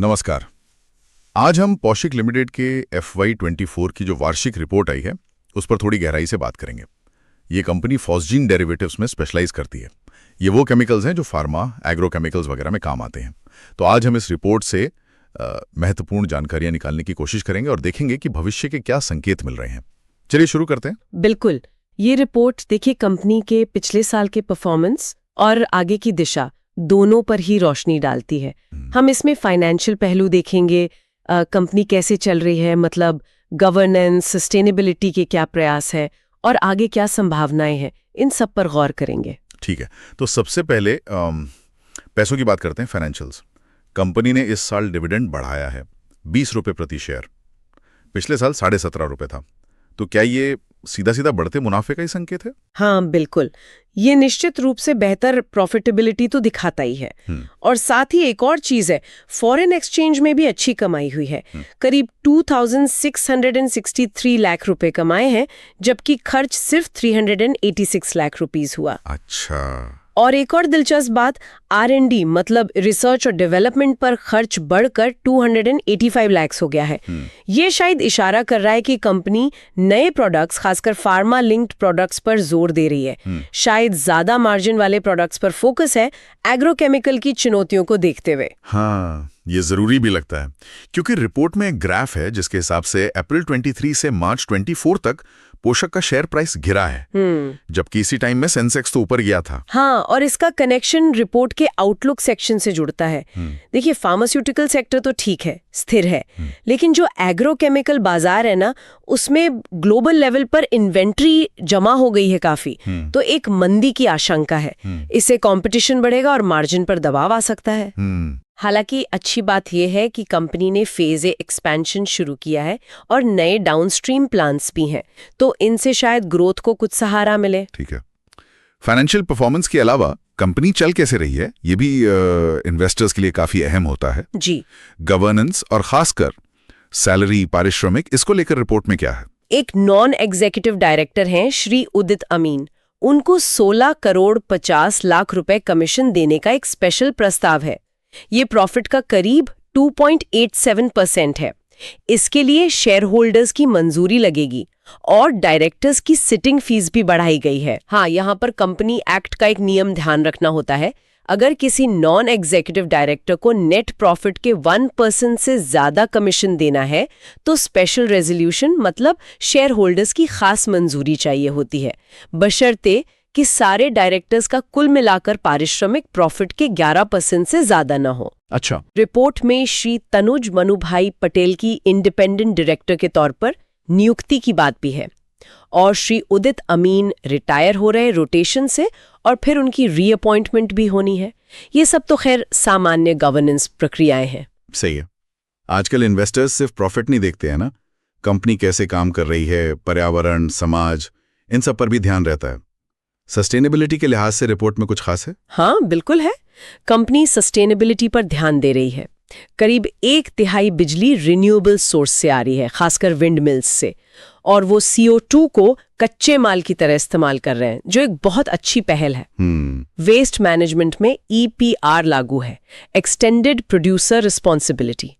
नमस्कार। आज हम पौशिक लिमिटेड के FY24 की जो वार्षिक रिपोर्ट आई है उस पर थोड़ी गहराई से बात करेंगे। ये कंपनी फॉस्जीन डेरिवेटिव्स में स्पेशलाइज करती है। ये वो केमिकल्स हैं जो फार्मा, एग्रोकेमिकल्स वगैरह में काम आते हैं। तो आज हम इस रिपोर्ट से महत्वपूर्ण जानकारियां निकालने की कोशिश करेंगे और देखेंगे कि भविष्य के क्या संकेत मिल रहे हैं। चलिए शुरू करते हैं। बिल्कुल। ये रिपोर्ट देखिए कंपनी के पिछले साल के परफॉर्मेंस और आगे की दिशा दोनों पर ही रोशनी डालती है। हम इसमें फाइनेंशियल पहलू देखेंगे, कंपनी कैसे चल रही है, मतलब गवर्नेंस, सस्टेनेबिलिटी के क्या प्रयास है और आगे क्या संभावनाएं हैं, इन सब पर गौर करेंगे। ठीक है, तो सबसे पहले पैसों की बात करते हैं। फाइनेंशियल्स। कंपनी ने इस साल डिविडेंड बढ़ाया है 20 रुपये प्रति शेयर। पिछले साल 17.5 रुपये था। तो क्या ये सीधा सीधा बढ़ते मुनाफे का ही संकेत है? हाँ बिल्कुल, ये निश्चित रूप से बेहतर प्रॉफिटेबिलिटी तो दिखाता ही है। और साथ ही एक और चीज है, फॉरेन एक्सचेंज में भी अच्छी कमाई हुई है। करीब 2663 लाख रुपए कमाए हैं, जबकि खर्च सिर्फ 386 लाख रुपीस हुआ। अच्छा। और एक और दिलचस्प बात, R&D मतलब रिसर्च और डेवलपमेंट पर खर्च बढ़कर 285 लाख हो गया है। ये शायद इशारा कर रहा है कि कंपनी नए प्रोडक्ट्स, खासकर फार्मा लिंक्ड प्रोडक्ट्स पर जोर दे रही है। शायद ज्यादा मार्जिन वाले प्रोडक्ट्स पर फोकस है, एग्रोकेमिकल की चुनौतियों को देखते हुए। हाँ, ये जरूरी भी लगता है, क्योंकि रिपोर्ट में एक ग्राफ है जिसके हिसाब से अप्रैल 23 से मार्च 24 तक पोषक का शेयर प्राइस गिरा है, जबकि इसी टाइम में सेंसेक्स तो ऊपर गया था। हाँ, और इसका कनेक्शन रिपोर्ट के आउटलुक सेक्शन से जुड़ता है। देखिए, फार्मास्यूटिकल सेक्टर तो ठीक है, स्थिर है, लेकिन जो एग्रोकेमिकल बाजार है ना, उसमें ग्लोबल लेवल पर इन्वेंट्री जमा हो गई है काफी। तो एक मंदी की आशंका है। इससे कंपटीशन बढ़ेगा और मार्जिन पर दबाव आ सकता है। हालांकि अच्छी बात यह है कि कंपनी ने फेज ए एक्सपेंशन शुरू किया है और नए डाउनस्ट्रीम प्लान्स भी हैं, तो इनसे शायद ग्रोथ को कुछ सहारा मिले। ठीक है। फाइनेंशियल परफॉर्मेंस के अलावा कंपनी चल कैसे रही है, ये भी इन्वेस्टर्स के लिए काफी अहम होता है। जी। गवर्नेंस और खासकर सैलरी, पारिश्रमिक, इसको लेकर रिपोर्ट में क्या है? एक नॉन एग्जीक्यूटिव डायरेक्टर हैं श्री उदित अमीन। उनको 16 करोड़ 50 लाख रुपए कमीशन देने का एक स्पेशल प्रस्ताव है। ये प्रॉफिट का करीब 2.87% है। इसके लिए शेयर होल्डर्स की मंजूरी लगेगी और डायरेक्टर्स की सिटिंग फीस भी बढ़ाई गई है। हाँ, यहाँ पर कंपनी एक्ट का एक नियम ध्यान रखना होता है। अगर किसी नॉन एग्जीक्यूटिव डायरेक्टर को नेट प्रॉफिट के 1% से ज्यादा कमीशन देना है तो स्पेशल रेजोल्यूशन मतलब शेयर होल्डर्स की खास मंजूरी चाहिए होती है, बशर्ते कि सारे डायरेक्टर्स का कुल मिलाकर पारिश्रमिक प्रॉफिट के 11% से ज्यादा न हो। अच्छा। रिपोर्ट में श्री तनुज मनुभाई पटेल की इंडिपेंडेंट डायरेक्टर के तौर पर नियुक्ति की बात भी है, और श्री उदित अमीन रिटायर हो रहे रोटेशन से, और फिर उनकी रीअपॉइंटमेंट भी होनी है। ये सब तो खैर सामान्य गवर्नेंस प्रक्रियाएं हैं। सही है। आजकल इन्वेस्टर्स सिर्फ प्रॉफिट नहीं देखते हैं ना, कंपनी कैसे काम कर रही है, पर्यावरण, समाज, इन सब पर भी ध्यान रहता है। सस्टेनेबिलिटी के लिहाज से रिपोर्ट में कुछ खास है? हाँ बिल्कुल है। कंपनी सस्टेनेबिलिटी पर ध्यान दे रही है। करीब 1/3 बिजली रिन्यूएबल सोर्स से आ रही है, खासकर विंड मिल्स से, और वो CO2 को कच्चे माल की तरह इस्तेमाल कर रहे हैं, जो एक बहुत अच्छी पहल है। वेस्ट मैनेजमेंट में EPR लागू है, एक्सटेंडेड प्रोड्यूसर रिस्पॉन्सिबिलिटी।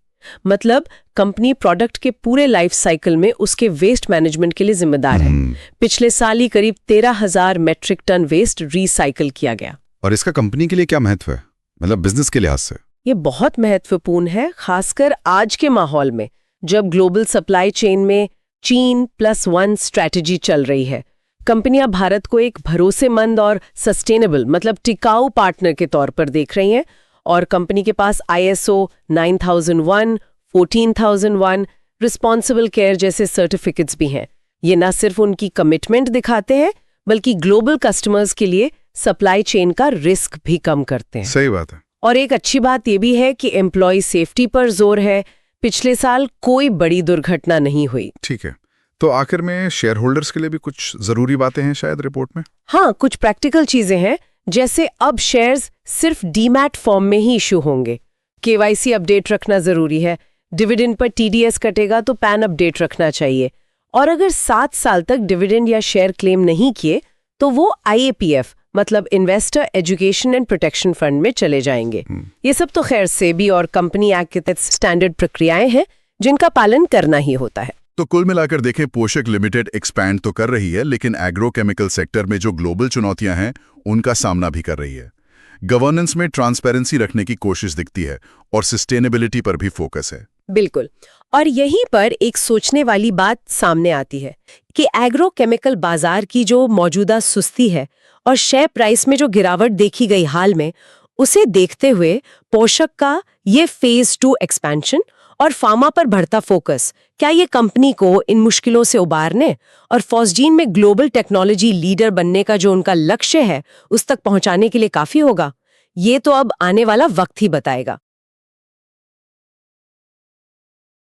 मतलब कंपनी प्रोडक्ट के पूरे लाइफ साइकिल में उसके वेस्ट मैनेजमेंट के लिए जिम्मेदार है। पिछले साल ही करीब 13,000 मेट्रिक टन वेस्ट रिसाइकिल किया गया। और इसका कंपनी के लिए क्या महत्व है, मतलब बिजनेस के लिहाज से? ये बहुत महत्वपूर्ण है, खासकर आज के माहौल में जब ग्लोबल सप्लाई चेन में चीन +1 स्ट्रैटेजी चल रही है। कंपनियां भारत को एक भरोसेमंद और सस्टेनेबल मतलब टिकाऊ पार्टनर के तौर पर देख रही हैं, और कंपनी के पास ISO 9001, 14001, रिस्पॉन्सिबल केयर जैसे सर्टिफिकेट्स भी हैं। ये न सिर्फ उनकी कमिटमेंट दिखाते हैं, बल्कि ग्लोबल कस्टमर्स के लिए सप्लाई चेन का रिस्क भी कम करते हैं। सही बात है। और एक अच्छी बात ये भी है कि एम्प्लॉय सेफ्टी पर जोर है। पिछले साल कोई बड़ी दुर्घटना नहीं हुई। ठीक है, तो आखिर में शेयर होल्डर्स के लिए भी कुछ जरूरी बातें हैं शायद रिपोर्ट में? हाँ, कुछ प्रैक्टिकल चीजें हैं, जैसे अब शेयर्स सिर्फ डीमैट फॉर्म में ही इशू होंगे। KYC अपडेट रखना जरूरी है। डिविडेंड पर TDS कटेगा तो पैन अपडेट रखना चाहिए। और अगर 7 साल तक डिविडेंड या शेयर क्लेम नहीं किए तो वो IAPF मतलब investor education and protection fund में चले जाएंगे। ये सब तो खैर सेबी और कंपनी एक्ट के तहत स्टैंडर्ड प्रक्रियाएं हैं जिनका पालन करना ही होता है। तो कुल मिलाकर देखें, पोषक लिमिटेड एक्सपैंड तो कर रही है, लेकिन एग्रोकेमिकल सेक्टर में जो ग्लोबल चुनौतियां हैं उनका सामना भी कर रही है। गवर्नेंस में ट्रांसपेरेंसी रखने की कोशिश दिखती है और सस्टेनेबिलिटी पर भी फोकस है। बिल्कुल। और यहीं पर एक सोचने वाली बात सामने आती है कि एग्रोकेमिकल बाजार की जो मौजूदा सुस्ती है और शेयर प्राइस में जो गिरावट देखी गई हाल में, उसे देखते हुए पोषक का ये फेज 2 एक्सपेंशन और फार्मा पर बढ़ता फोकस, क्या ये कंपनी को इन मुश्किलों से उबारने और फॉस्जीन में ग्लोबल टेक्नोलॉजी लीडर बनने का जो उनका लक्ष्य है उस तक पहुंचाने के लिए काफी होगा? ये तो अब आने वाला वक्त ही बताएगा।